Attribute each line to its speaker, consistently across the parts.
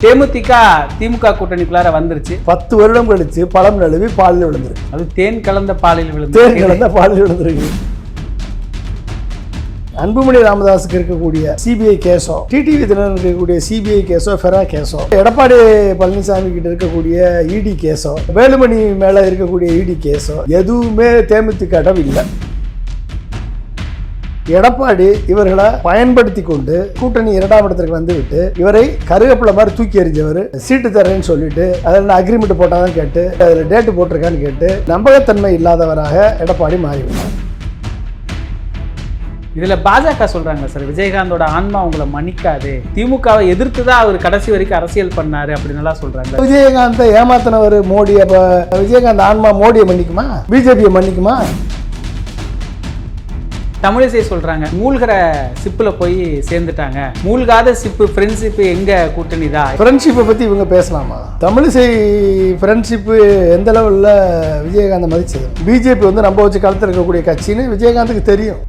Speaker 1: தேமுதிக திமுக கூட்டணிக்குள்ளார வந்துருச்சு.
Speaker 2: 10 வருடம் கழிச்சு பழம் நழுவி பாலில் விழுந்திருக்கு.
Speaker 1: அது தேன் கலந்த பாலில்
Speaker 2: விழுந்திருக்கு. அன்புமணி ராமதாஸுக்கு இருக்கக்கூடிய சிபிஐ கேஸோ, டிடிவி தினகரன் இருக்கக்கூடிய சிபிஐ கேஸோ, ஃபெரா கேஸோ, எடப்பாடி பழனிசாமி கிட்ட இருக்கக்கூடிய இடி கேஸோ, வேலுமணி மேல இருக்கக்கூடிய இடி கேஸோ எதுவுமே தேமுதிக இல்லை. எடப்பாடி இவர்களை பயன்படுத்தி கொண்டு கூட்டணி 2ஆம் இடத்திற்கு வந்துவிட்டு இவரை கருகப்பிள்ளை மாதிரி தூக்கி எறிஞ்சவர், சீட்டு தரேன்னு சொல்லிட்டு அதில் அக்ரிமெண்ட் போட்டாதான் கேட்டு அதில் டேட்டு போட்டிருக்கான்னு கேட்டு நம்பகத்தன்மை இல்லாதவராக எடப்பாடி மாறிவிட்டார்.
Speaker 1: இதுல பாஜக சொல்றாங்க சார், விஜயகாந்தோட ஆன்மா உங்களை மன்னிக்காது, திமுகவை எதிர்த்து தான் அவர் கடைசி வரைக்கும் அரசியல் பண்ணாரு அப்படின்னு சொல்றாங்க.
Speaker 2: விஜயகாந்தை ஏமாத்தினவர் மோடி. அப்ப விஜயகாந்த் ஆன்மா மோடியை மன்னிக்குமா? பிஜேபியை மன்னிக்குமா?
Speaker 1: தமிழிசை சொல்றாங்க, மூழ்கிற சிப்புல போய் சேர்ந்துட்டாங்க, மூழ்காத சிப்பு ஃப்ரெண்ட்ஷிப் எங்க கூட்டணி தான்.
Speaker 2: ஃப்ரெண்ட்ஷிப்பை பத்தி இவங்க பேசலாமா? தமிழிசை ஃப்ரெண்ட்ஷிப்பு எந்த லெவலில் விஜயகாந்தை மதிச்சது? பிஜேபி வந்து நம்ப வச்சு களத்தில் இருக்கக்கூடிய கட்சின்னு விஜயகாந்துக்கு தெரியும்.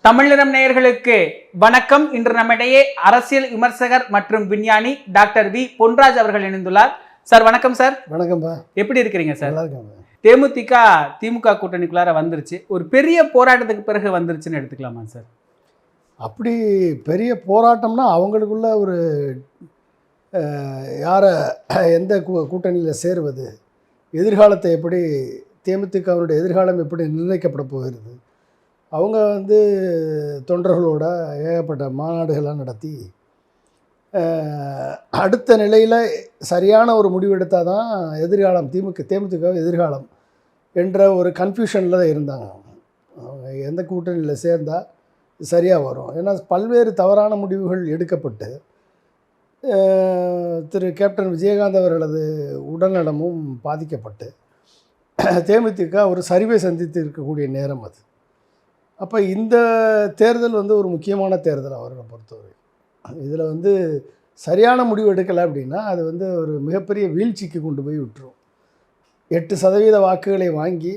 Speaker 1: தமிழ்நிறம் நேயர்களுக்கு வணக்கம். இன்று நம்மிடையே அரசியல் விமர்சகர் மற்றும் விஞ்ஞானி டாக்டர் வி பொன்ராஜ் அவர்கள் இணைந்துள்ளார். சார் வணக்கம். சார்
Speaker 2: வணக்கம்பா.
Speaker 1: எப்படி இருக்கிறீங்க சார்?
Speaker 2: நல்லா இருக்கேன்.
Speaker 1: தேமுதிக திமுக கூட்டணிக்குள்ளார வந்துருச்சு, ஒரு பெரிய போராட்டத்துக்கு பிறகு வந்துருச்சுன்னு எடுத்துக்கலாமா சார்?
Speaker 2: அப்படி பெரிய போராட்டம்னா அவங்களுக்குள்ள ஒரு யாரை எந்த கூட்டணியில் சேருவது, எதிர்காலத்தை எப்படி, தேமுதிகவுடைய எதிர்காலம் எப்படி நிர்ணயிக்கப்பட போகிறது, அவங்க வந்து தொண்டர்களோட ஏகப்பட்ட மாநாடுகள்லாம் நடத்தி அடுத்த நிலையில் சரியான ஒரு முடிவெடுத்தால் தான் எதிர்காலம் தேமுதிக எதிர்காலம் என்ற ஒரு கன்ஃபியூஷனில் தான் இருந்தாங்க. அவங்க எந்த கூட்டணியில் சேர்ந்தால் சரியாக வரும். ஏன்னா பல்வேறு தவறான முடிவுகள் எடுக்கப்பட்டு திரு கேப்டன் விஜயகாந்த் அவர்களது உடல்நலமும் பாதிக்கப்பட்டு தேமுதிக ஒரு சரிவை சந்தித்து இருக்கக்கூடிய நேரம் அது. அப்போ இந்த தேர்தல் வந்து ஒரு முக்கியமான தேர்தல் அவர்களை பொறுத்தவரை. இதில் வந்து சரியான முடிவு எடுக்கலை அப்படின்னா அது வந்து ஒரு மிகப்பெரிய வீழ்ச்சிக்கு கொண்டு போய் விட்டுரும். 8% வாக்குகளை வாங்கி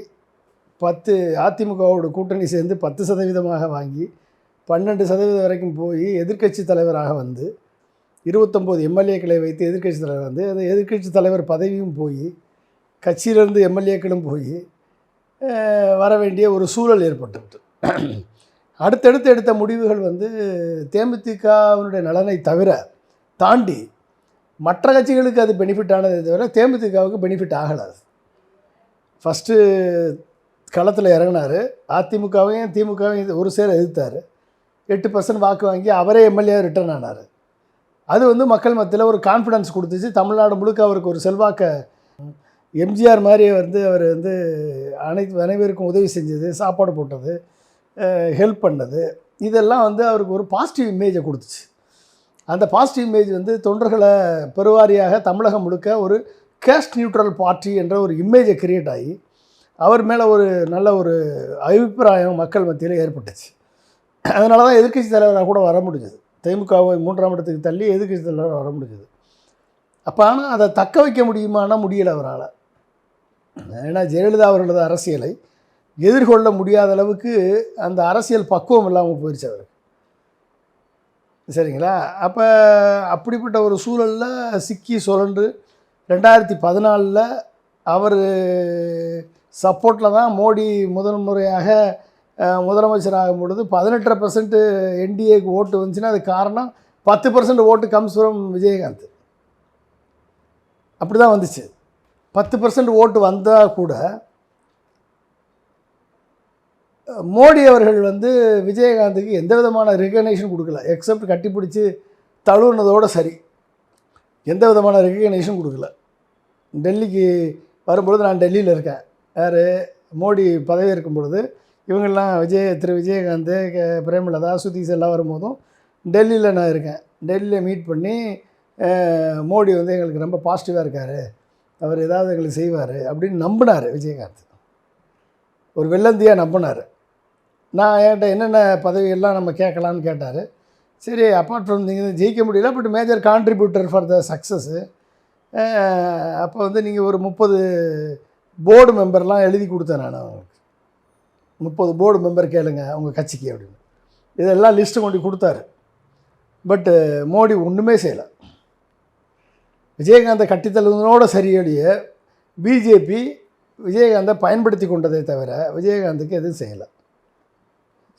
Speaker 2: 10 அதிமுகவோட கூட்டணி சேர்ந்து 10% வாங்கி 12% வரைக்கும் போய் எதிர்க்கட்சி தலைவராக வந்து 29 எம்எல்ஏக்களை வைத்து எதிர்க்கட்சி தலைவர் வந்து அது எதிர்க்கட்சி தலைவர் பதவியும் போய் கட்சியிலேருந்து எம்எல்ஏக்களும் போய் வர வேண்டிய ஒரு சூழல் ஏற்பட்டுவிட்டு அடுத்தடுத்து எடுத்த முடிவுகள் வந்து தேமுதிகவினுடைய நலனை தாண்டி மற்ற கட்சிகளுக்கு அது பெனிஃபிட் ஆனதை தவிர தேமுதிகவுக்கு பெனிஃபிட் ஆகலாது. ஃபஸ்ட்டு களத்தில் இறங்கினார், அதிமுகவையும் திமுகவையும் ஒரு சேர எதிர்த்தார், 8% வாக்கு வாங்கி அவரே எம்எல்ஏ ரிட்டர்ன் ஆனார். அது வந்து மக்கள் மத்தியில் ஒரு கான்ஃபிடன்ஸ் கொடுத்துச்சு. தமிழ்நாடு முழுக்க அவருக்கு ஒரு செல்வாக்க, எம்ஜிஆர் மாதிரி வந்து அவர் வந்து அனைவருக்கும் உதவி செஞ்சது, சாப்பாடு போட்டது, ஹெல்ப் பண்ணது, இதெல்லாம் வந்து அவருக்கு ஒரு பாசிட்டிவ் இமேஜை கொடுத்துச்சு. அந்த பாசிட்டிவ் இமேஜ் வந்து தொண்டர்களை பெருவாரியாக தமிழகம் முழுக்க ஒரு கேஸ்ட் நியூட்ரல் பார்ட்டி என்ற ஒரு இமேஜை கிரியேட் ஆகி அவர் மேலே ஒரு நல்ல ஒரு அபிப்பிராயம் மக்கள் மத்தியில் ஏற்பட்டுச்சு. அதனால தான் எதிர்க்கட்சி தலைவராக கூட வர முடிஞ்சது. திமுகவை 3ஆம் இடத்துக்கு தள்ளி எதிர்க்கட்சி தலைவராக வர முடிஞ்சது. அப்போ ஆனால் அதை தக்க வைக்க முடியுமானா முடியலை அவரால். ஏன்னா ஜெயலலிதா அவர்களது அரசியலை எதிர்கொள்ள முடியாத அளவுக்கு அந்த அரசியல் பக்குவம் இல்லாமல் போயிடுச்சு அவருக்கு. சரிங்களா? அப்போ அப்படிப்பட்ட ஒரு சூழலில் சிக்கி சுழன்று 2014 அவர் சப்போர்ட்டில் தான் மோடி முதல் முறையாக முதலமைச்சராகும் பொழுது 18% என்டிஏக்கு ஓட்டு வந்துச்சுன்னா அது காரணம் 10% ஓட்டு கம்ஸ் ஃப்ரம் விஜயகாந்த். அப்படி தான் வந்துச்சு. 10% ஓட்டு வந்தால் கூட மோடி அவர்கள் வந்து விஜயகாந்துக்கு எந்த விதமான ரெகக்னேஷன் கொடுக்கல, எக்ஸப்ட் கட்டிப்பிடிச்சி தழுவுனதோடு சரி, எந்த விதமான ரெகக்னேஷன் கொடுக்கல. டெல்லிக்கு வரும்பொழுது நான் டெல்லியில் இருக்கேன், யார் மோடி பதவி இருக்கும் பொழுது இவங்கெல்லாம் திரு விஜயகாந்த், பிரேமலதா, சுதீஷ் எல்லாம் வரும்போதும் டெல்லியில் நான் இருக்கேன். டெல்லியில் மீட் பண்ணி மோடி வந்து எங்களுக்கு ரொம்ப பாசிட்டிவாக இருக்கார், அவர் ஏதாவது எங்களுக்கு செய்வார் அப்படின்னு நம்பினார் விஜயகாந்த். ஒரு வெள்ளந்தியாக நம்பினார். நான் என்கிட்ட என்னென்ன பதவியெல்லாம் நம்ம கேட்கலான்னு கேட்டார். சரி, அப்பார்ட் ஃப்ரம் நீங்கள் ஜெயிக்க முடியல, but major contributor for the success அப்போ வந்து நீங்கள் ஒரு 30 போர்டு மெம்பர்லாம் எழுதி கொடுத்தேன் நான் அவங்களுக்கு. 30 போர்டு மெம்பர் கேளுங்க அவங்க கட்சிக்கு அப்படின்னு. இதெல்லாம் லிஸ்ட்டு கொண்டு கொடுத்தாரு. பட்டு மோடி ஒன்றுமே செய்யலை. விஜயகாந்தை கட்டித்தழுவதோட சரியொழிய பிஜேபி விஜயகாந்தை பயன்படுத்தி கொண்டதே தவிர விஜயகாந்துக்கு எதுவும் செய்யலை.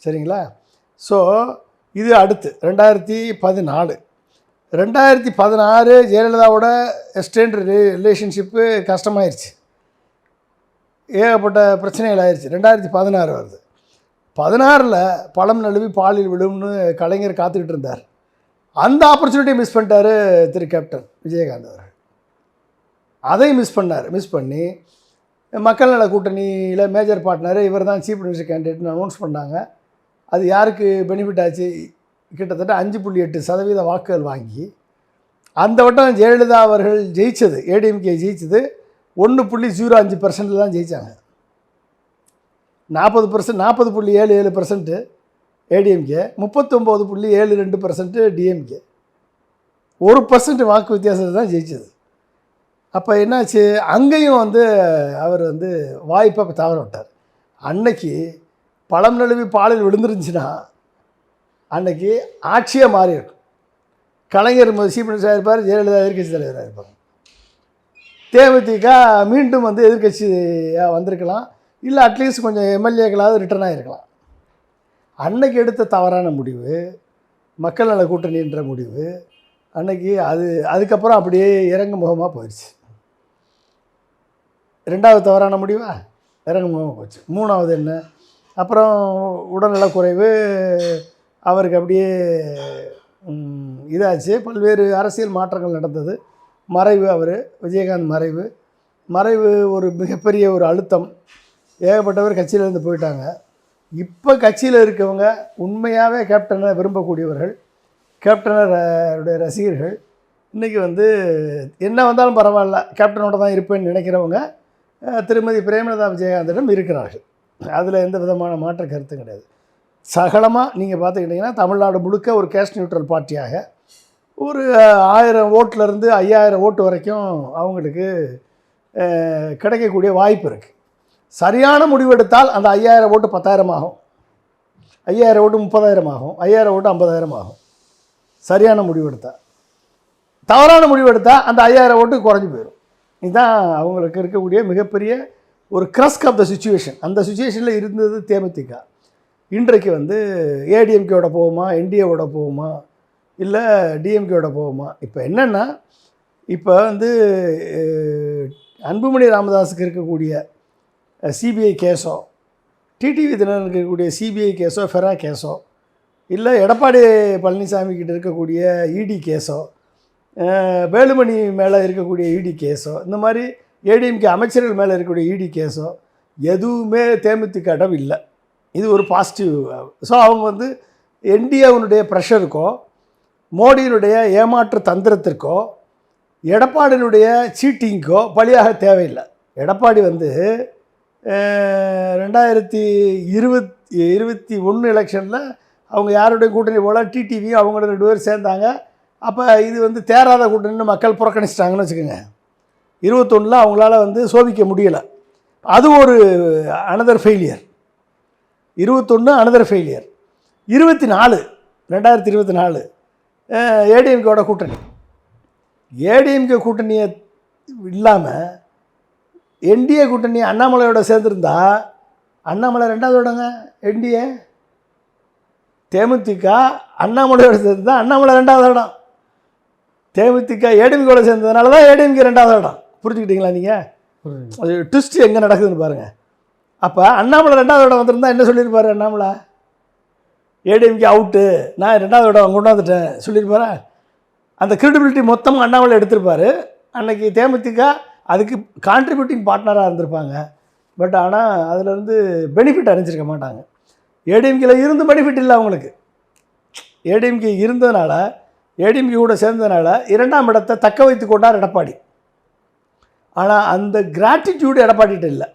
Speaker 2: சரிங்களா? ஸோ இது அடுத்து 2014. 2016 ஜெயலலிதாவோட எக்ஸ்டெண்ட் ரிலேஷன்ஷிப்பு கஷ்டமாயிருச்சு, ஏகப்பட்ட பிரச்சனைகள் ஆயிடுச்சு. 2016 வருது. 16ல் பழம் நழுவி பாலில் விழும்னு கலைஞர் காத்துக்கிட்டு இருந்தார். அந்த ஆப்பர்ச்சுனிட்டியை மிஸ் பண்ணிட்டார் திரு கேப்டன் விஜயகாந்த் அவர்கள். அதையும் மிஸ் பண்ணி மக்கள் நல கூட்டணியில் மேஜர் பார்ட்னர் இவர் தான் சீஃப் மினிஸ்டர் கேண்டிடேட்னு அனௌன்ஸ் பண்ணாங்க. அது யாருக்கு பெனிஃபிட் ஆச்சு? கிட்டத்தட்ட 5.8% வாக்குகள் வாங்கி அந்த வட்டம் ஜெயலலிதா அவர்கள் ஜெயித்தது, ஏடிஎம்கே ஜெயித்தது 1.05% தான் ஜெயித்தாங்க. 40.77% ஏடிஎம்கே, 39.72% டிஎம்கே. 1% வாக்கு வித்தியாசத்தை தான் ஜெயிச்சது. அப்போ என்னாச்சு? அங்கேயும் வந்து அவர் வந்து வாய்ப்பை தவற விட்டார். அன்னைக்கு பழம் நழுவி பாலில் விழுந்துருந்துச்சுன்னா அன்னைக்கு ஆட்சியாக மாறி இருக்கும். கலைஞர் சீஃப் மினிஸ்டராக இருப்பார், ஜெயலலிதா எதிர்கட்சி தலைவராக இருப்பாங்க. தேமுதிக மீண்டும் வந்து எதிர்கட்சியாக வந்திருக்கலாம், இல்லை அட்லீஸ்ட் கொஞ்சம் எம்எல்ஏக்களாவது ரிட்டர்ன் ஆகிருக்கலாம். அன்னைக்கு எடுத்த தவறான முடிவு, மக்கள் நல கூட்டணின்ற முடிவு அன்னைக்கு அதுக்கப்புறம் அப்படியே இறங்கு முகமாக போயிடுச்சு. 2வது தவறான முடிவா இறங்கு முகமாக போச்சு. 3வது என்ன? அப்புறம் உடல்நலக்குறைவு அவருக்கு அப்படியே இதாச்சு. பல்வேறு அரசியல் மாற்றங்கள் நடந்தது. மறைவு, அவர் விஜயகாந்த் மறைவு ஒரு மிகப்பெரிய ஒரு அழுத்தம். ஏகப்பட்டவர் கட்சியிலேருந்து போயிட்டாங்க. இப்போ கட்சியில் இருக்கவங்க உண்மையாகவே கேப்டனை விரும்பக்கூடியவர்கள், கேப்டனுடைய ரசிகர்கள், இன்றைக்கி வந்து என்ன வந்தாலும் பரவாயில்ல கேப்டனோட தான் இருப்பேன்னு நினைக்கிறவங்க திருமதி பிரேமலதா விஜயகாந்திடம் இருக்கிறார்கள். அதில் எந்த விதமான மாற்ற கருத்தும் கிடையாது. சகலமாக நீங்கள் பார்த்துக்கிட்டிங்கன்னா தமிழ்நாடு முழுக்க ஒரு கேஸ்ட் நியூட்ரல் பார்ட்டியாக ஒரு 1000 ஓட்டிலேருந்து 5000 ஓட்டு வரைக்கும் அவங்களுக்கு கிடைக்கக்கூடிய வாய்ப்பு இருக்குது. சரியான முடிவெடுத்தால் அந்த 5000 ஓட்டு 10,000 ஆகும், 5000 ஓட்டு 30,000 ஆகும், 5000 ஓட்டு 50,000 ஆகும். சரியான முடிவெடுத்தால். தவறான முடிவெடுத்தால் அந்த 5000 ஓட்டு குறைஞ்சி போயிடும். இதுதான் அவங்களுக்கு இருக்கக்கூடிய மிகப்பெரிய ஒரு கிரஸ்க் ஆஃப் த சுச்சுவேஷன். அந்த சுச்சுவேஷனில் இருந்தது தேமுதிக. இன்றைக்கு வந்து ஏடிஎம்கேவோட போகுமா, என்டிஏவோட போகுமா, இல்லை டிஎம்கேவோட போகுமா? இப்போ என்னென்னா, இப்போ வந்து அன்புமணி ராமதாஸுக்கு இருக்கக்கூடிய சிபிஐ கேஸோ, டிடிவி தினகரனுக்கு இருக்கக்கூடிய சிபிஐ கேஸோ, ஃபெரா கேஸோ, இல்லை எடப்பாடி பழனிசாமி கிட்ட இருக்கக்கூடிய இடி கேஸோ, வேலுமணி மேலே இருக்கக்கூடிய இடி கேஸோ, இந்த மாதிரி ஏடிஎம்கே அமைச்சர்கள் மேலே இருக்கக்கூடிய இடி கேஸோ எதுவுமே தேமுதிகடம் இல்லை. இது ஒரு பாசிட்டிவ். ஸோ அவங்க வந்து என்டிஏவினுடைய ப்ரெஷருக்கோ, மோடியினுடைய ஏமாற்று தந்திரத்திற்கோ, எடப்பாடியினுடைய சீட்டிங்கோ பலியாக தேவையில்லை. எடப்பாடி வந்து 2021 எலெக்ஷனில் அவங்க யாருடைய கூட்டணி போல் டிடிவியும் அவங்களோட 2 பேர் சேர்ந்தாங்க. அப்போ இது வந்து தேராத கூட்டணின்னு மக்கள் புறக்கணிச்சிட்டாங்கன்னு வச்சுக்கோங்க. 21 அவங்களால வந்து சோபிக்க முடியலை. அது ஒரு அனதர் ஃபெயிலியர். 21 another failure. 2024 ஏடிஎம்கேவோட கூட்டணி. ஏடிஎம்கே கூட்டணியை இல்லாமல் என்டிஏ கூட்டணி அண்ணாமலையோட சேர்ந்துருந்தா, அண்ணாமலை 2வது இடங்க என்டிஏ. தேமுதிக அண்ணாமலையோட சேர்ந்து தான் அண்ணாமலை 2வது இடம். தேமுதிக ஏடிஎம்கேவோட சேர்ந்ததுனால தான் ஏடிஎம்கே 2வது இடம். புரிஞ்சுக்கிட்டீங்களா நீங்கள்? அது ட்விஸ்ட் எங்கே நடக்குதுன்னு பாருங்கள். அப்போ அண்ணாமலை 2வது இடம் வந்திருந்தால் என்ன சொல்லியிருப்பார்? அண்ணாமலை ஏடிஎம்கே அவுட்டு, நான் 2வது இடம் கொண்டாந்துட்டேன் சொல்லியிருப்பாரா? அந்த கிரெடிபிலிட்டி மொத்தமாக அண்ணாமலை எடுத்திருப்பார். அன்றைக்கி தேமுதிக அதுக்கு கான்ட்ரிபியூட்டிங் பார்ட்னராக இருந்திருப்பாங்க. பட் ஆனால் அதிலேருந்து பெனிஃபிட் அடைஞ்சிருக்க மாட்டாங்க. ஏடிஎம்கேல இருந்து பெனிஃபிட் இல்லை அவங்களுக்கு. ஏடிஎம்கே இருந்ததுனால, ஏடிஎம்கே கூட சேர்ந்ததுனால 2ஆம் இடத்தை தக்க வைத்து கொண்டார் எடப்பாடி. ஆனால் அந்த கிராட்டிடியூடு எடப்பாடிகிட்ட இல்லை.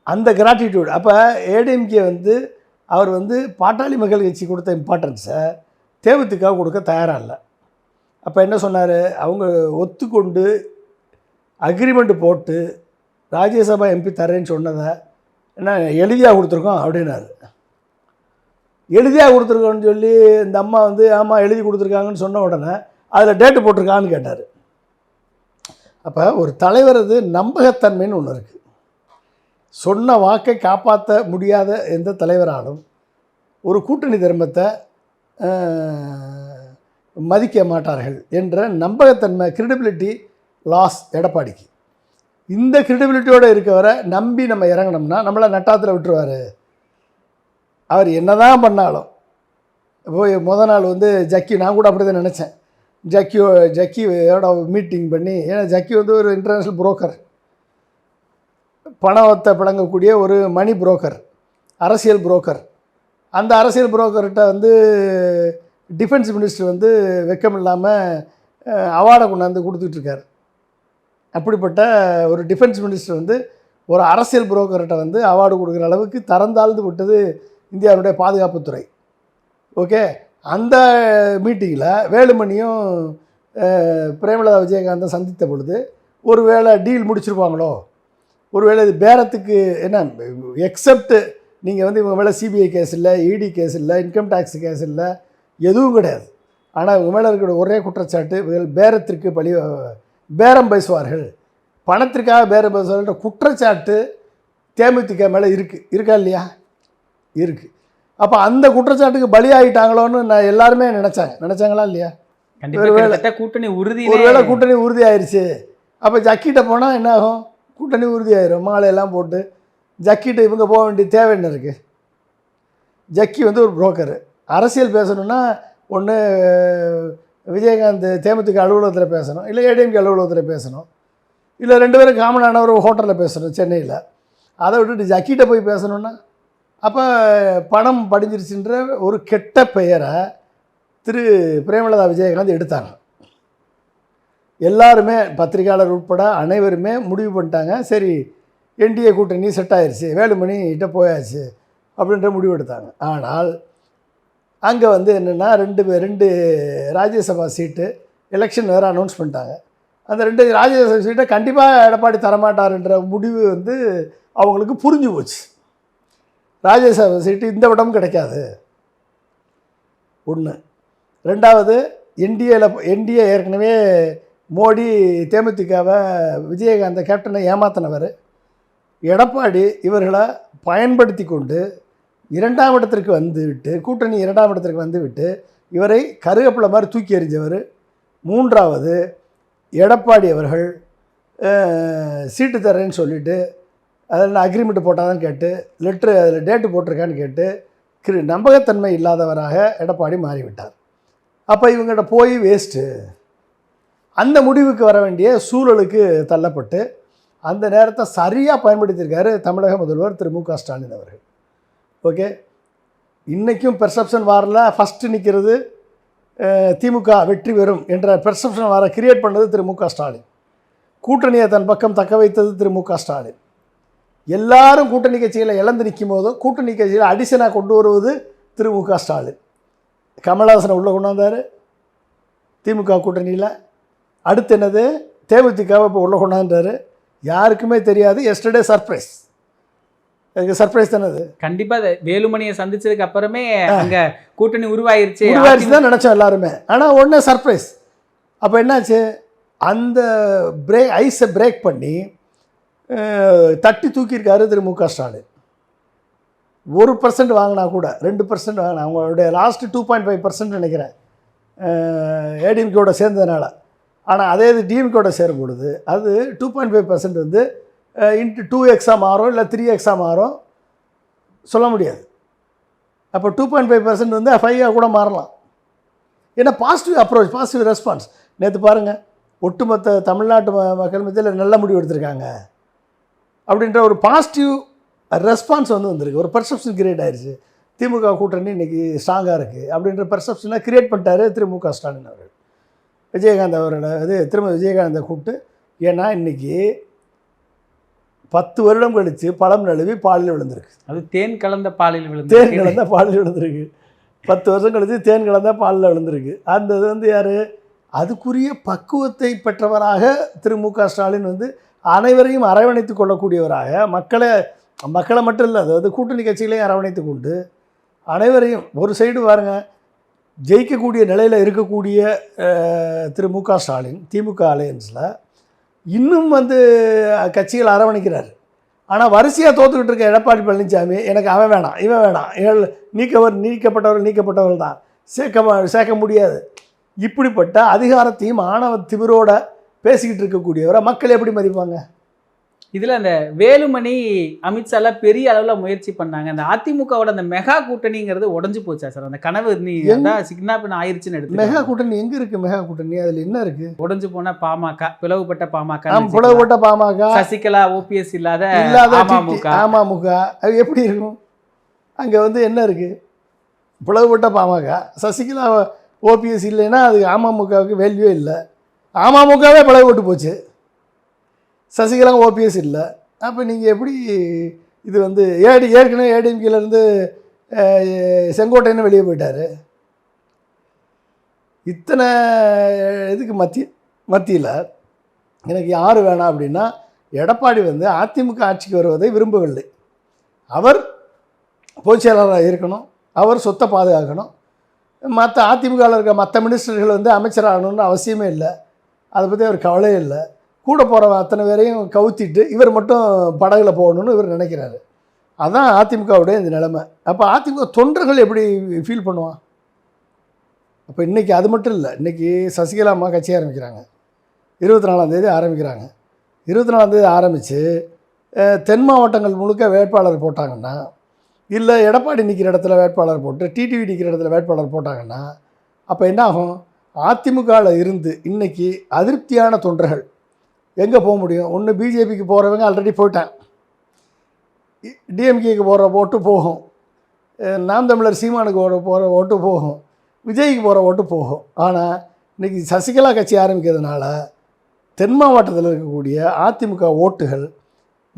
Speaker 2: அந்த கிராட்டிடியூட் அப்போ ஏடிஎம்கே வந்து அவர் வந்து பாட்டாளி மக்கள் கட்சி கொடுத்த இம்பார்ட்டன்ஸை தேமுதிக கொடுக்க தயாராக இல்லை. அப்போ என்ன சொன்னார், அவங்க ஒத்துக்கொண்டு அக்ரிமெண்ட் போட்டு ராஜ்யசபா எம்பி தரேன்னு சொன்னதை என்ன எழுதியாக கொடுத்துருக்கோம் அப்படின்னாரு. எழுதியாக கொடுத்துருக்கோன்னு சொல்லி இந்த அம்மா வந்து ஆமாம் எழுதி கொடுத்துருக்காங்கன்னு சொன்ன உடனே அதில் டேட்டு போட்டிருக்கான்னு கேட்டார். அப்போ ஒரு தலைவரது நம்பகத்தன்மைன்னு ஒன்று இருக்குது. சொன்ன வாக்கை காப்பாற்ற முடியாத எந்த தலைவராலும் ஒரு கூட்டணி தர்மத்தை மதிக்க மாட்டார்கள் என்ற நம்பகத்தன்மை, கிரெடிபிலிட்டி லாஸ் எடப்பாடிக்கு. இந்த கிரெடிபிலிட்டியோடு இருக்கவரை நம்பி நம்ம இறங்கினோம்னா நம்மளை நட்டாத்தில் விட்டுருவார். அவர் என்ன தான் பண்ணாலும் போய் முதல் நாள் வந்து ஜக்கி, நான் கூட அப்படி தான் நினச்சேன், ஜக்கியோட மீட்டிங் பண்ணி, ஏன்னா ஜக்கி வந்து ஒரு இன்டர்நேஷ்னல் புரோக்கர், பணத்தை பிழங்கக்கூடிய ஒரு மணி புரோக்கர், அரசியல் புரோக்கர். அந்த அரசியல் புரோக்கர்கிட்ட வந்து டிஃபென்ஸ் மினிஸ்டர் வந்து வெக்கம் இல்லாமல் அவார்டை கொண்டாந்து கொடுத்துட்ருக்கார். அப்படிப்பட்ட ஒரு டிஃபென்ஸ் மினிஸ்டர் வந்து ஒரு அரசியல் புரோக்கர்கிட்ட வந்து அவார்டு கொடுக்குற அளவுக்கு தரந்தாழ்ந்து விட்டது இந்தியாவுடைய பாதுகாப்புத்துறை. ஓகே, அந்த மீட்டிங்கில் வேலுமணியும் பிரேமலதா விஜயகாந்தும் சந்தித்த பொழுது ஒரு வேளை டீல் முடிச்சிருப்பாங்களோ, ஒருவேளை இது பேரத்துக்கு என்ன, எக்ஸப்ட் நீங்கள் வந்து இவங்க மேலே சிபிஐ கேஸ் இல்லை, இடி கேஸ் இல்லை, இன்கம் டேக்ஸ் கேஸ் இல்லை, எதுவும் கிடையாது. ஆனால் இவங்க மேலே இருக்கிற ஒரே குற்றச்சாட்டு இவர்கள் பேரத்திற்கு பேரம் பேசுவார்கள், பணத்திற்காக பேரம் பேசுவார்கள்ன்ற குற்றச்சாட்டு தேமுதிக மேலே இருக்கா இல்லையா? இருக்குது. அப்போ அந்த குற்றச்சாட்டுக்கு பலியாகிட்டாங்களோன்னு நான் எல்லாருமே நினச்சாங்களா இல்லையா?
Speaker 1: கூட்டணி உறுதி,
Speaker 2: ஒருவேளை கூட்டணி உறுதி ஆயிடுச்சு. அப்போ ஜக்கிட்ட போனால் என்ன ஆகும்? கூட்டணி உறுதி ஆயிரும். மாலையெல்லாம் போட்டு ஜக்கிட்ட இவங்க போக வேண்டிய தேவை என்ன இருக்குது? ஜக்கி வந்து ஒரு புரோக்கரு. அரசியல் பேசணுன்னா ஒன்று விஜயகாந்த் தேமுதிக அலுவலகத்தில் பேசணும், இல்லை ஏடிஎம்கே அலுவலகத்தில் பேசணும், இல்லை 2 பேரும் காமனான ஒரு ஹோட்டலில் பேசணும் சென்னையில். அதை விட்டுட்டு ஜக்கிட்ட போய் பேசணுன்னா அப்போ பணம் படிஞ்சிருச்சுன்ற ஒரு கெட்ட பெயரை திரு பிரேமலதா விஜயகாந்த் எடுத்தாங்க. எல்லாருமே பத்திரிகையாளர் உட்பட அனைவருமே முடிவு பண்ணிட்டாங்க, சரி என்டிஏ கூட்டணி செட் ஆயிடுச்சு, வேலுமணிகிட்ட போயாச்சு அப்படின்ற முடிவு எடுத்தாங்க. ஆனால் அங்கே வந்து என்னென்னா 2 ராஜ்யசபா சீட்டு எலெக்ஷன் வேறு அனௌன்ஸ் பண்ணிட்டாங்க. அந்த 2 ராஜ்யசபா சீட்டை கண்டிப்பாக எடப்பாடி தரமாட்டார்ன்ற முடிவு வந்து அவங்களுக்கு புரிஞ்சு போச்சு. ராஜ்யசபா சீட்டு இந்த விடமும் கிடைக்காது ஒன்று. 2வது என்டிஏ ஏற்கனவே மோடி தேமுதிகவை விஜயகாந்தை கேப்டனை ஏமாத்தினவர். எடப்பாடி இவர்களை பயன்படுத்தி கொண்டு 2ஆம் இடத்திற்கு வந்துவிட்டு, கூட்டணி 2ஆம் இடத்திற்கு வந்துவிட்டு இவரை கருகப்பிள்ளை மாதிரி தூக்கி எறிஞ்சவர். 3வது எடப்பாடி அவர்கள் சீட்டு தரேன்னு சொல்லிவிட்டு அதில் அக்ரிமெண்ட் போட்டாதான் கேட்டு லெட்ரு அதில் டேட்டு போட்டிருக்கான்னு கேட்டு நம்பகத்தன்மை இல்லாதவராக எடப்பாடி மாறிவிட்டார். அப்போ இவங்கள்ட்ட போய் வேஸ்ட்டு. அந்த முடிவுக்கு வர வேண்டிய சூழலுக்கு தள்ளப்பட்டு அந்த நேரத்தை சரியாக பயன்படுத்தியிருக்காரு தமிழக முதல்வர் திரு மு.க. ஸ்டாலின் அவர்கள். ஓகே, இன்றைக்கும் பெர்செப்ஷன் வாரில் ஃபஸ்ட்டு நிற்கிறது திமுக வெற்றி பெறும் என்ற பெர்செப்ஷன் வாரை கிரியேட் பண்ணது திரு மு.க. ஸ்டாலின். கூட்டணியை தன் பக்கம் தக்க வைத்தது திரு மு.க. ஸ்டாலின். எல்லாரும் கூட்டணி கட்சிகளை இழந்து நிற்கும் போதும் கூட்டணி கட்சிகளை அடிஷனாக கொண்டு வருவது திரு மு.க. ஸ்டாலின். கமல்ஹாசனை உள்ளே கொண்டு வந்தார் திமுக கூட்டணியில். அடுத்து என்னது, தேமுதிகவை இப்போ உள்ளே கொண்டாந்தார். யாருக்குமே தெரியாது. Yesterday surprise. அதுக்கு சர்ப்ரைஸ் தானே அது.
Speaker 1: கண்டிப்பாக வேலுமணியை சந்திச்சதுக்கு அப்புறமே அங்கே கூட்டணி உருவாயிருச்சு
Speaker 2: தான் நினச்சோம் எல்லாருமே. ஆனால் உடனே சர்ப்ரைஸ். அப்போ என்னாச்சு, அந்த ஐஸை பிரேக் பண்ணி தட்டி தூக்கியிருக்காரு திரு மு.க. ஸ்டாலின். 1% வாங்கினா கூட 2% வாங்கினா, அவங்களுடைய லாஸ்ட்டு 2.5% நினைக்கிறேன் ஏடிஎம்கேவோட சேர்ந்ததுனால. ஆனால் அதே இது டிஎம்கேவோட சேரும் பொழுது அது 2.5% வந்து இன்ட்டு 2x மாறும், இல்லை 3x மாறும், சொல்ல முடியாது. அப்போ 2.5% வந்து 5 கூட மாறலாம். ஏன்னா பாசிட்டிவ் அப்ரோச், பாசிட்டிவ் ரெஸ்பான்ஸ். நேற்று பாருங்கள், ஒட்டுமொத்த தமிழ்நாட்டு மக்கள் மத்தியில் நல்ல முடிவு எடுத்திருக்காங்க அப்படின்ற ஒரு பாசிட்டிவ் ரெஸ்பான்ஸ் வந்து வந்திருக்கு. ஒரு பெர்செப்ஷன் கிரியேட் ஆயிடுச்சு. திமுக கூட்டணி இன்றைக்கி ஸ்ட்ராங்காக இருக்குது அப்படின்ற பெர்செப்ஷனை கிரியேட் பண்ணிட்டாரு திரு மு.க. ஸ்டாலின் அவர்கள். விஜயகாந்த் அவரோட திரும்ப விஜயகாந்தை கூப்பிட்டு, ஏன்னா இன்றைக்கி 10 வருடம் கழித்து பழம் நழுவி பாலில் விழுந்திருக்கு.
Speaker 1: அது தேன் கலந்த பாலில்
Speaker 2: விழுந்திருக்கு. 10 வருஷம் கழித்து தேன் கலந்த பாலில் விழுந்திருக்கு. அந்த இது வந்து யார், அதுக்குரிய பக்குவத்தை பெற்றவராக திரு மு.க. ஸ்டாலின் வந்து அனைவரையும் அரவணைத்து கொள்ளக்கூடியவராக மக்களை மட்டும் இல்லை, அதாவது கூட்டணி கட்சிகளையும் அரவணைத்து கொண்டு அனைவரையும் ஒரு சைடு பாருங்க, ஜெயிக்கக்கூடிய நிலையில் இருக்கக்கூடிய திரு மு.க. ஸ்டாலின் திமுக அலையன்ஸில் இன்னும் வந்து கட்சிகள் அரவணைக்கிறார். ஆனால் வரிசையாக தோற்றுக்கிட்டு இருக்க எடப்பாடி பழனிசாமி எனக்கு அவன் வேணாம் இவன் வேணாம், நீக்கப்பட்டவர்கள் தான் சேர்க்க முடியாது, இப்படிப்பட்ட அதிகாரத்தையும் ஆணவ திமிரோட பேசிக்கிட்டு இருக்கக்கூடியவரை மக்கள் எப்படி மதிப்பாங்க?
Speaker 1: இதில் அந்த வேலுமணி அமித்ஷாலாம் பெரிய அளவில் முயற்சி பண்ணாங்க. அந்த அதிமுகவோட அந்த மெகா கூட்டணிங்கிறது உடஞ்சி போச்சா சார்? அந்த கனவு சிக்னாபின் ஆயிடுச்சுன்னு எடுத்து
Speaker 2: மெகா கூட்டணி எங்கே இருக்குது? மெகா கூட்டணி அதில் என்ன இருக்குது?
Speaker 1: உடஞ்சு போன பாமக, பிளவுபட்ட பாமக,
Speaker 2: பிளவுபட்ட பாமக,
Speaker 1: சசிகலா ஓபிஎஸ் இல்லாத
Speaker 2: அமமுக, அது எப்படி இருக்கும்? அங்கே வந்து என்ன இருக்குது? பிளவுபட்ட பாமக, சசிகலா ஓபிஎஸ் இல்லைன்னா அது அமமுகவுக்கு வேல்யூவே இல்லை. அமமுகவே பிளவுபட்டு போச்சு, சசிகலா ஓபிஎஸ் இல்லை. அப்போ நீங்கள் எப்படி இது வந்து ஏற்கனவே ஏடிஎம்கேலேருந்து செங்கோட்டையன்னு வெளியே போயிட்டார். இத்தனை இதுக்கு மத்தியில் எனக்கு யார் வேணாம் அப்படின்னா எடப்பாடி வந்து அதிமுக ஆட்சிக்கு வருவதை விரும்பவில்லை. அவர் பொதுச் செயலாளராக இருக்கணும், அவர் சொத்தை பாதுகாக்கணும். மற்ற அதிமுகவில் இருக்க மற்ற மினிஸ்டர்கள் வந்து அமைச்சராகணும்னு அவசியமே இல்லை, அதை பற்றி அவர் கவலையே இல்லை. கூட போகிற அத்தனை பேரையும் கவுத்திட்டு இவர் மட்டும் படகுல போகணுன்னு இவர் நினைக்கிறாரு. அதுதான் அதிமுகவுடைய இந்த நிலைமை. அப்போ அதிமுக தொண்டர்கள் எப்படி ஃபீல் பண்ணுவான்? அப்போ இன்றைக்கி அது மட்டும் இல்லை, இன்றைக்கி சசிகலா அம்மா கட்சி ஆரம்பிக்கிறாங்க, 24ஆம் ஆரம்பிக்கிறாங்க. 24ஆம் ஆரம்பித்து தென் மாவட்டங்கள் முழுக்க வேட்பாளர் போட்டாங்கன்னா, இல்லை எடப்பாடி நிற்கிற இடத்துல வேட்பாளர் போட்டு டிடிவி நிற்கிற இடத்துல வேட்பாளர் போட்டாங்கன்னா, அப்போ என்ன ஆகும்? அதிமுகவில் இருந்து இன்றைக்கி அதிருப்தியான தொண்டர்கள் எங்கே போக முடியும்? ஒன்று பிஜேபிக்கு போகிறவங்க ஆல்ரெடி போயிட்டான், டிஎம்கேக்கு போகிற ஓட்டு போகும், நாம் தமிழர் சீமானுக்கு போகிற ஓட்டு போகும், விஜய்க்கு போகிற ஓட்டு போகும். ஆனால் இன்றைக்கி சசிகலா கட்சி ஆரம்பிக்கிறதுனால தென் மாவட்டத்தில் இருக்கக்கூடிய அதிமுக ஓட்டுகள்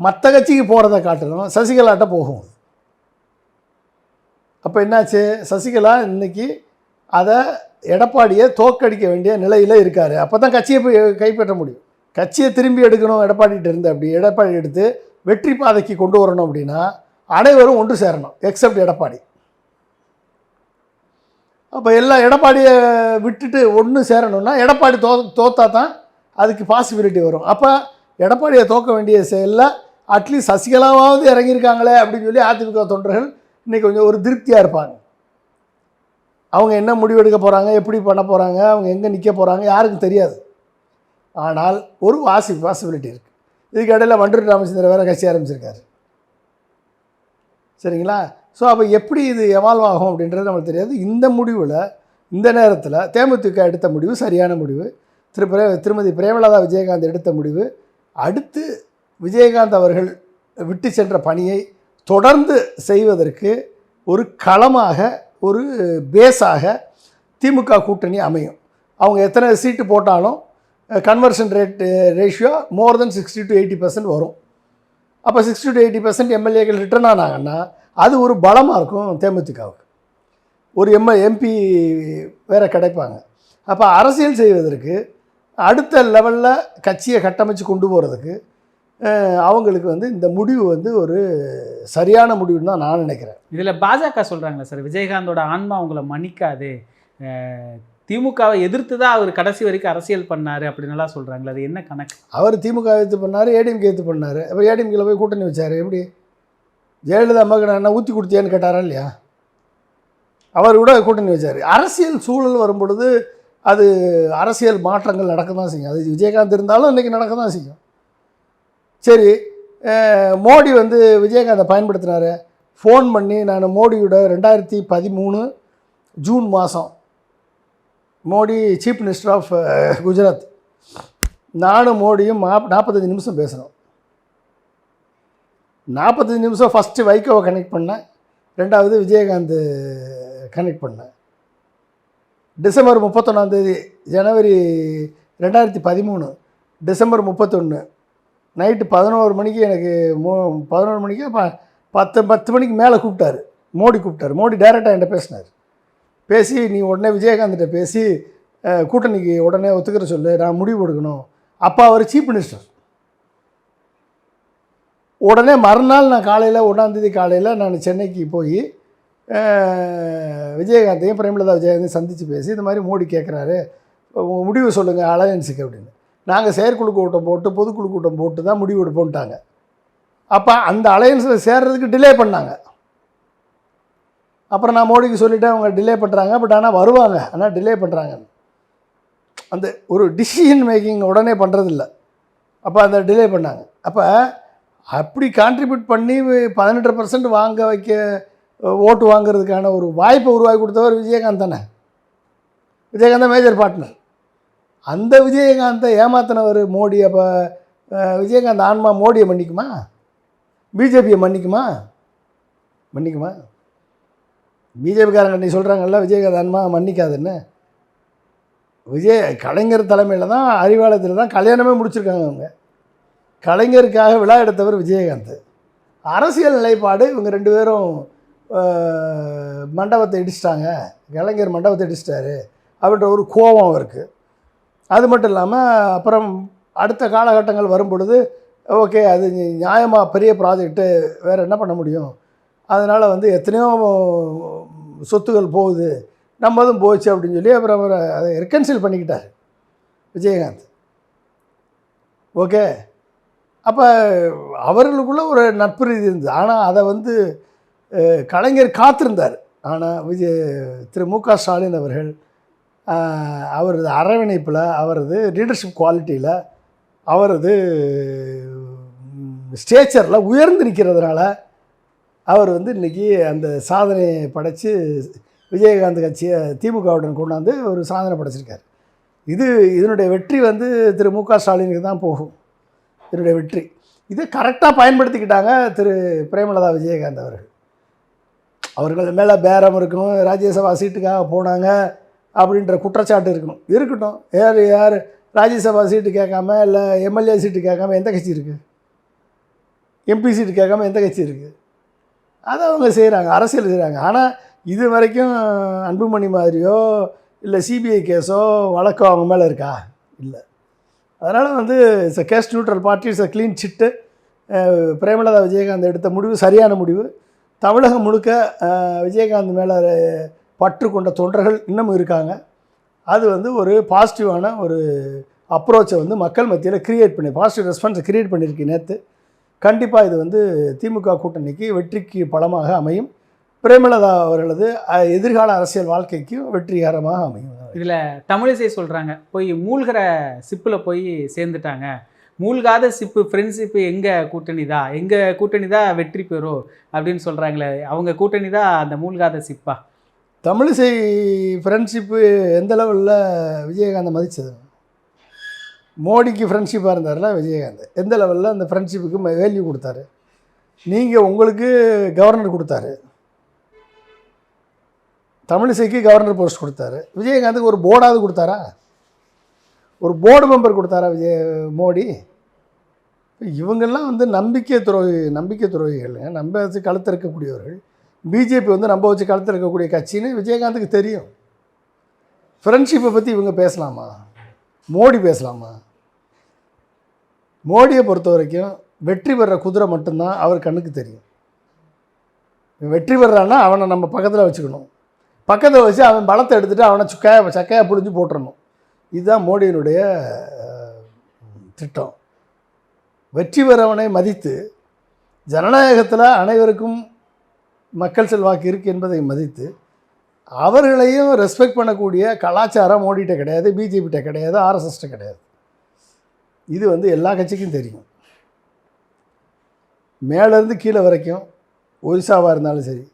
Speaker 2: மற்ற கட்சிக்கு போகிறத காட்டிலும் சசிகலாட்ட போகும். அப்போ என்னாச்சு? சசிகலா இன்றைக்கி அதை எடப்பாடியை தோற்கடிக்க வேண்டிய நிலையில் இருக்கார். அப்போ தான் கட்சியை போய் கைப்பற்ற முடியும். கட்சியை திரும்பி எடுக்கணும் எடப்பாடிகிட்ட இருந்து, அப்படி எடப்பாடி எடுத்து வெற்றி பாதைக்கு கொண்டு வரணும் அப்படின்னா அனைவரும் ஒன்று சேரணும், எக்ஸப்ட் எடப்பாடி. அப்போ எல்லாம் எடப்பாடியை விட்டுட்டு ஒன்று சேரணும்னா எடப்பாடி தோத்தா தான் அதுக்கு பாசிபிலிட்டி வரும். அப்போ எடப்பாடியை தோற்க வேண்டிய செயலில் அட்லீஸ்ட் சசிகலாவாவது இறங்கியிருக்காங்களே அப்படின்னு சொல்லி அதிமுக தொண்டர்கள் இன்றைக்கி கொஞ்சம் ஒரு திருப்தியாக இருப்பாங்க. அவங்க என்ன முடிவு எடுக்க போகிறாங்க, எப்படி பண்ண போகிறாங்க, அவங்க எங்கே நிற்க போகிறாங்க யாருக்கும் தெரியாது. ஆனால் ஒரு பாசிபிலிட்டி இருக்குது. இதுக்கு இடையில் வண்டூர் ராமச்சந்திரன் வேறு கட்சி ஆரம்பிச்சிருக்காரு, சரிங்களா? ஸோ அப்போ எப்படி இது எவால்வ் ஆகும் அப்படின்றது நம்மளுக்கு தெரியாது. இந்த முடிவில் இந்த நேரத்தில் தேமுதிக எடுத்த முடிவு சரியான முடிவு. திருமதி பிரேமலதா விஜயகாந்த் எடுத்த முடிவு அடுத்து விஜயகாந்த் அவர்கள் விட்டு சென்ற பணியை தொடர்ந்து செய்வதற்கு ஒரு களமாக, ஒரு பேஸாக திமுக கூட்டணி அமையும். அவங்க எத்தனை சீட்டு போட்டாலும் conversion ratio more then 60 to 80% வரும். அப்போ 60 to 80% எம்எல்ஏக்கள் ரிட்டர்ன் ஆனாங்கன்னா அது ஒரு பலமாக இருக்கும் தேமுதிகவுக்கு. ஒரு எம்பி வேறு கிடைப்பாங்க. அப்போ அரசியல் செய்வதற்கு அடுத்த லெவலில் கட்சியை கட்டமைச்சு கொண்டு போகிறதுக்கு அவங்களுக்கு வந்து இந்த முடிவு வந்து ஒரு சரியான முடிவுன்னு தான் நான் நினைக்கிறேன்.
Speaker 1: இதில் பாஜக சொல்கிறாங்களே சார், விஜயகாந்தோட ஆன்மா அவங்கள மன்னிக்காது, திமுகவை எதிர்த்து தான் அவர் கடைசி வரைக்கும் அரசியல் பண்ணார் அப்படின்னுலாம் சொல்கிறாங்களே, அது என்ன கணக்கு? அவர்
Speaker 2: திமுக எதிர்த்து பண்ணார், ஏடிஎம்கே எதிர்த்து பண்ணார். அப்புறம் ஏடிஎம்கேல போய் கூட்டணி வச்சார். எப்படி ஜெயலலிதா அம்மாவுக்கு நான் என்ன ஊற்றி கொடுத்தியான்னு கேட்டாரா இல்லையா? அவர் கூட கூட்டணி வச்சார். அரசியல் சூழல் வரும் பொழுது அது அரசியல் மாற்றங்கள் நடக்க தான் செய்யும். அது விஜயகாந்த் இருந்தாலும் இன்றைக்கி நடக்க தான் செய்யும். சரி, மோடி வந்து விஜயகாந்தை பயன்படுத்தினார். ஃபோன் பண்ணி நான் மோடியோட 2013 ஜூன் மாதம், Modi chief minister of Gujarat, நானும் மோடியும் 45 நிமிஷம் பேசணும். 45 நிமிஷம் ஃபஸ்ட்டு வைகோவை கனெக்ட் பண்ணேன், ரெண்டாவது விஜயகாந்த் கனெக்ட் பண்ணேன். டிசம்பர் 31 ஜனவரி 2013 டிசம்பர் 31 நைட்டு 11 மணிக்கு எனக்கு 11 மணிக்கு 10 மணிக்கு மேலே கூப்பிட்டாரு, மோடி கூப்பிட்டார். மோடி டைரெக்டாக என்கிட்ட பேசினார். பேசி நீ உடனே விஜயகாந்த்கிட்ட பேசி கூட்டணிக்கு உடனே ஒத்துக்கிற சொல்லு, நான் முடிவு எடுக்கணும். அப்போ அவர் சீஃப் மினிஸ்டர். உடனே மறுநாள் நான் காலையில் 1ஆம் தேதி காலையில் நான் சென்னைக்கு போய் விஜயகாந்தையும் பிரேமலதா விஜயகாந்தையும் சந்தித்து பேசி இந்த மாதிரி மோடி கேட்குறாரு, உங்கள் முடிவு சொல்லுங்கள் அலையன்ஸுக்கு அப்படின்னு. நாங்கள் செயற்குழு கூட்டம் போட்டு பொதுக்குழு கூட்டம் போட்டு தான் முடிவு எடுப்போன்ட்டாங்க. அப்போ அந்த அலையன்ஸில் சேர்றதுக்கு டிலே பண்ணாங்க. அப்புறம் நான் மோடிக்கு சொல்லிவிட்டேன், அவங்க டிலே பண்ணுறாங்க, பட் ஆனால் வருவாங்க, ஆனால் டிலே பண்ணுறாங்க. அந்த ஒரு டிசிஷன் மேக்கிங் உடனே பண்ணுறதில்ல. அப்போ அந்த டிலே பண்ணாங்க. அப்போ அப்படி கான்ட்ரிபியூட் பண்ணி 18% வாங்க வைக்க ஓட்டு வாங்கிறதுக்கான ஒரு வாய்ப்பை உருவாக்கி கொடுத்தவர் விஜயகாந்த் தானே. விஜயகாந்த் தான் மேஜர் பார்ட்னர். அந்த விஜயகாந்தை ஏமாத்தினவர் மோடி. அப்போ விஜயகாந்த் ஆன்மா மோடியை மன்னிக்குமா? பிஜேபியை மன்னிக்குமா? மன்னிக்குமா? பிஜேபிக்காரங்க நீ சொல்கிறாங்கல்ல விஜயகாந்த் ஆன்மா மன்னிக்காதுன்னு. கலைஞர் தலைமையில் தான் அறிவாலயத்தில் தான் கல்யாணமே முடிச்சிருக்காங்க. அவங்க கலைஞருக்காக விழா எடுத்தவர் விஜயகாந்த். அரசியல் நிலைப்பாடு இவங்க 2 பேரும் மண்டபத்தை இடிச்சிட்டாங்க, கலைஞர் மண்டபத்தை இடிச்சிட்டாரு அப்படின்ற ஒரு கோபம் அவருக்கு. அது மட்டும் இல்லாமல் அப்புறம் அடுத்த காலகட்டங்கள் வரும் பொழுது ஓகே அது நியாயமாக பெரிய ப்ராஜெக்ட்டு வேறு என்ன பண்ண முடியும், அதனால் வந்து எத்தனையோ சொத்துகள் போகுது, நம்மதும் போச்சு அப்படின்னு சொல்லி அப்புறம் அவர் அதை ரெக்கன்சில் பண்ணிக்கிட்டார் விஜயகாந்த். ஓகே, அப்போ அவர்களுக்குள்ள ஒரு நட்பு ரீதி இருந்தது. ஆனால் அதை வந்து கலைஞர் காத்திருந்தார். ஆனால் திரு மு.க. ஸ்டாலின் அவர்கள் அவரது அரவணைப்பில், அவரது லீடர்ஷிப் குவாலிட்டியில், அவரது ஸ்டேச்சரில் உயர்ந்து நிற்கிறதுனால அவர் வந்து இன்றைக்கி அந்த சாதனை படைத்து விஜயகாந்த் கட்சியை திமுகவுடன் கொண்டாந்து ஒரு சாதனை படைச்சிருக்கார். இதனுடைய வெற்றி வந்து திரு மு.க. ஸ்டாலினுக்கு தான் போகும். இதனுடைய வெற்றி இதை கரெக்டாக பயன்படுத்திக்கிட்டாங்க திரு பிரேமலதா விஜயகாந்த் அவர்கள் மேலே பேரம் இருக்கணும், ராஜ்யசபா சீட்டுக்காக போனாங்க அப்படின்ற குற்றச்சாட்டு இருக்கட்டும். யார் ராஜ்யசபா சீட்டு கேட்காம இல்லை எம்எல்ஏ சீட்டு கேட்காம எந்த கட்சி இருக்குது? எம்பி சீட்டு கேட்காம எந்த கட்சி இருக்குது? அதை அவங்க செய்கிறாங்க, அரசியல் செய்கிறாங்க. ஆனால் இது வரைக்கும் அன்புமணி மாதிரியோ இல்லை சிபிஐ கேஸோ வழக்கோ அவங்க மேலே இருக்கா? இல்லை. அதனால் வந்து it's a case neutral party, it's a clean chit. Premalatha Vijayakanth எடுத்த முடிவு சரியான முடிவு. தமிழகம் முழுக்க விஜயகாந்த் மேலே பற்று கொண்ட தொண்டர்கள் இன்னமும் இருக்காங்க. அது வந்து ஒரு பாசிட்டிவான ஒரு அப்ரோச்சை வந்து மக்கள் மத்தியில் பாசிட்டிவ் ரெஸ்பான்ஸை க்ரியேட் பண்ணியிருக்கு நேற்று. கண்டிப்பாக இது வந்து திமுக கூட்டணிக்கு வெற்றிக்கு பலமாக அமையும். பிரேமலதா அவர்களது எதிர்கால அரசியல் வாழ்க்கைக்கும் வெற்றிகரமாக அமையும்.
Speaker 1: இதில் தமிழிசை சொல்கிறாங்க, போய் மூழ்கிற சிப்பில் போய் சேர்ந்துட்டாங்க, மூழ்காத சிப்பு ஃப்ரெண்ட்ஷிப்பு எங்கள் கூட்டணி தான் வெற்றி பெறும் அப்படின்னு சொல்கிறாங்களே, அவங்க கூட்டணி தான் அந்த மூழ்காத சிப்பா?
Speaker 2: தமிழிசை ஃப்ரெண்ட்ஷிப்பு எந்த லெவலில் விஜயகாந்தை மதித்தது? மோடிக்கு ஃப்ரெண்ட்ஷிப்பாக இருந்தார்ல விஜயகாந்த், எந்த லெவலில் அந்த ஃப்ரெண்ட்ஷிப்புக்கு வேல்யூ கொடுத்தாரு? நீங்கள் உங்களுக்கு கவர்னர் கொடுத்தாரு, தமிழிசைக்கு கவர்னர் போஸ்ட் கொடுத்தாரு, விஜயகாந்துக்கு ஒரு போர்டாவது கொடுத்தாரா? ஒரு போர்டு மெம்பர் கொடுத்தாரா மோடி? இவங்கெல்லாம் வந்து நம்பிக்கை துரோகிகள், நம்ப வச்சு கழுத்து இருக்கக்கூடியவர்கள். பிஜேபி வந்து நம்ப வச்சு கழுத்து இருக்கக்கூடிய கட்சின்னு விஜயகாந்துக்கு தெரியும். ஃப்ரெண்ட்ஷிப்பை பற்றி இவங்க பேசலாமா? மோடி பேசலாமா? மோடியை பொறுத்த வரைக்கும் வெற்றி பெற குதிரை மட்டும்தான் அவர் கண்ணுக்கு தெரியும். வெற்றி பெறான்னா அவனை நம்ம பக்கத்தில் வச்சுக்கணும், பக்கத்தில் வச்சு அவன் பலத்தை எடுத்துகிட்டு அவனை சக்கையாக புழிஞ்சு போட்டுறணும். இதுதான் மோடியினுடைய திட்டம். வெற்றி பெறவனை மதித்து, ஜனநாயகத்தில் அனைவருக்கும் மக்கள் செல்வாக்கு இருக்குது என்பதை மதித்து, அவர்களையும் ரெஸ்பெக்ட் பண்ணக்கூடிய கலாச்சாரம் மோடிகிட்ட கிடையாது, பிஜேபிகிட்ட கிடையாது, ஆர்எஸ்எஸ்கிட்ட கிடையாது. இது வந்து எல்லா கட்சிக்கும் தெரியும். மேலேருந்து கீழே வரைக்கும் ஒரிசாவாக இருந்தாலும் சரி,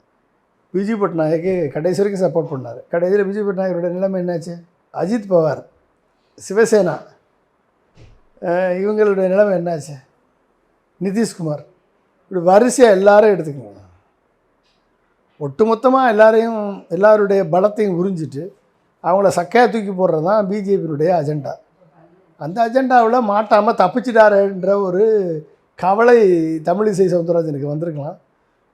Speaker 2: பிஜு பட்நாயக்கு கடைசி வரைக்கும் சப்போர்ட் பண்ணார். கடைசியில் பிஜு பட்நாயக்கோட நிலைமை என்னாச்சு? அஜித் பவார், சிவசேனா, இவங்களுடைய நிலைமை என்னாச்சு? நிதிஷ்குமார், இப்படி வரிசையாக எல்லாரும் எடுத்துக்கோங்க. ஒட்டுமொத்தமாக எல்லாருடைய பலத்தையும் உறிஞ்சிட்டு அவங்கள சக்கையாக தூக்கி போடுறது தான் பிஜேபியினுடைய அஜெண்டா. அந்த அஜெண்டாவில் மாட்டாமல் தப்பிச்சிட்டாருன்ற ஒரு கவலை தமிழிசை சவுந்தரராஜனுக்கு வந்திருக்கலாம்.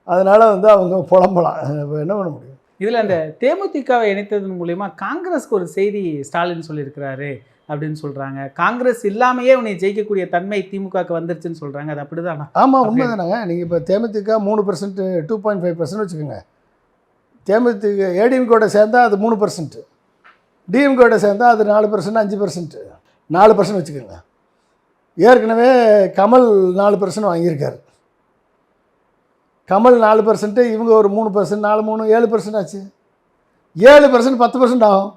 Speaker 2: அதனால் வந்து அவங்க புலம்பலாம். இப்போ என்ன பண்ண முடியும்?
Speaker 1: இதில் அந்த தேமுதிகவை இணைத்ததன் மூலயமா காங்கிரஸ்க்கு ஒரு செய்தி ஸ்டாலின் சொல்லியிருக்கிறாரு அப்படின்னு சொல்கிறாங்க. காங்கிரஸ் இல்லாமையே உன்னை ஜெயிக்கக்கூடிய தன்மை திமுகவுக்கு வந்துருச்சுன்னு சொல்கிறாங்க. அது அப்படிதானா?
Speaker 2: ஆமாம், உண்மை தானேங்க. நீங்கள் இப்போ தேமுதிக 3%, 2.5% வச்சுக்கோங்க. தேமுதிக ஏடிஎம்கோட சேர்ந்தால் அது 3%, டிஎம்கோட சேர்ந்தால் அது 4%, 5%, 4% வச்சுக்கோங்க. ஏற்கனவே கமல் 4% வாங்கியிருக்காரு. கமல் 4%, இவங்க ஒரு 3%, 4, 3, 7% ஆச்சு. 7% 10% ஆகும்.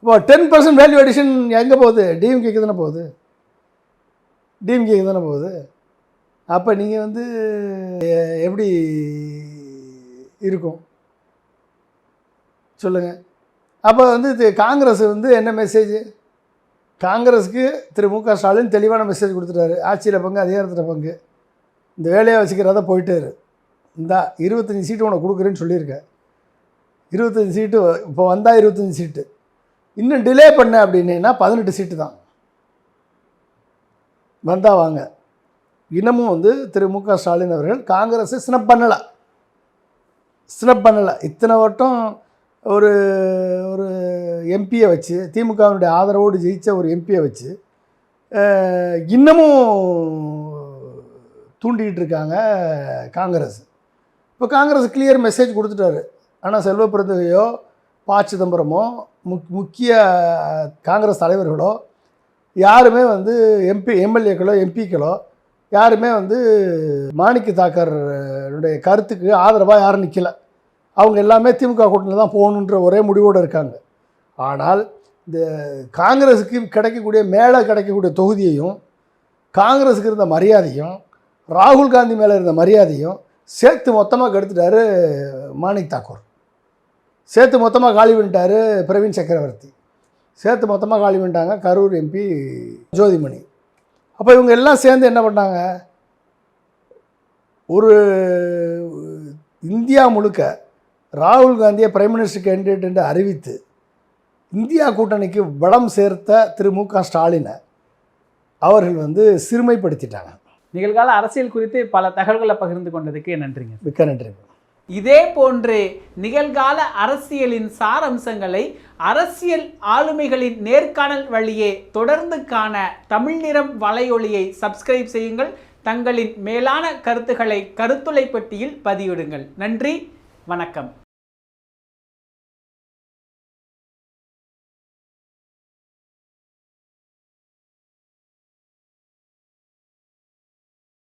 Speaker 2: இப்போ 10% வேல்யூ அடிஷன் எங்கே போகுது? டிஎம்கேக்கு தானே போகுது. டிஎம்கேக்கு தானே போகுது. அப்போ நீங்கள் வந்து எப்படி இருக்கும் சொல்லுங்கள். அப்போ வந்து காங்கிரஸ் வந்து என்ன மெசேஜ்? காங்கிரஸுக்கு திரு மு.க. ஸ்டாலின் தெளிவான மெசேஜ் கொடுத்துட்டாரு. ஆட்சியில் பங்கு, அதிகாரத்தில் பங்கு, இந்த வேலையை வச்சுக்கிறத போயிட்டாரு. இந்தா 25 சீட்டு உனக்கு கொடுக்குறேன்னு சொல்லியிருக்கேன். 25 சீட்டு இப்போ வந்தால் 25 சீட்டு, இன்னும் டிலே பண்ண அப்படின்னா 18 சீட்டு தான். வந்தால் வாங்க. இன்னமும் வந்து திரு மு.க. ஸ்டாலின் அவர்கள் காங்கிரஸை ஸ்னப் பண்ணலை. இத்தனை வட்டம் ஒரு ஒரு எம்பியை வச்சு, திமுகவினுடைய ஆதரவோடு ஜெயித்த ஒரு எம்பியை வச்சு இன்னமும் தூண்டிக்கிட்டு இருக்காங்க காங்கிரஸ். இப்போ காங்கிரஸ் கிளியர் மெசேஜ் கொடுத்துட்டாரு. ஆனால் செல்வ பிறந்தகையோ ப. சிதம்பரமோ முக்கிய காங்கிரஸ் தலைவர்களோ யாருமே வந்து எம்எல்ஏக்களோ எம்பிக்களோ யாருமே வந்து மாணிக்க தாக்கருடைய கருத்துக்கு ஆதரவாக யாரும் நிற்கலை. அவங்க எல்லாமே திமுக கூட்டணியில் தான் போகணுன்ற ஒரே முடிவோடு இருக்காங்க. ஆனால் இந்த காங்கிரஸுக்கு மேலே கிடைக்கக்கூடிய தொகுதியையும், காங்கிரஸுக்கு இருந்த மரியாதையும், ராகுல் காந்தி மேலே இருந்த மரியாதையும் சேர்த்து மொத்தமாக கெடுத்துட்டாரு மாணிக் தாக்கூர். சேர்த்து மொத்தமாக காலி பண்ணிட்டார் பிரவீன் சக்கரவர்த்தி. சேர்த்து மொத்தமாக காலி பண்ணிட்டாங்க கரூர் எம்பி ஜோதிமணி. அப்போ இவங்க எல்லாம் சேர்ந்து என்ன பண்ணாங்க? ஒரு இந்தியா முழுக்க ராகுல் காந்தியை பிரைம் மினிஸ்டர் கேண்டிடேட் என்று அறிவித்து இந்தியா கூட்டணிக்கு பலம் சேர்த்த திரு மு.க. ஸ்டாலினை அவர்கள் வந்து சிறுமைப்படுத்திட்டாங்க.
Speaker 1: நிகழ்கால அரசியல் குறித்து பல தகவல்களை பகிர்ந்து கொண்டதுக்கு நன்றிங்க.
Speaker 2: மிக்க நன்றி.
Speaker 1: இதே போன்று நிகழ்கால அரசியலின் சாரம்சங்களை அரசியல் ஆளுமைகளின் நேர்காணல் வழியே தொடர்ந்து காண தமிழ் நிறம் வலையொலியை சப்ஸ்கிரைப் செய்யுங்கள். தங்களின் மேலான கருத்துக்களை கருத்துளை பெட்டியில் பதிவிடுங்கள். நன்றி, வணக்கம்.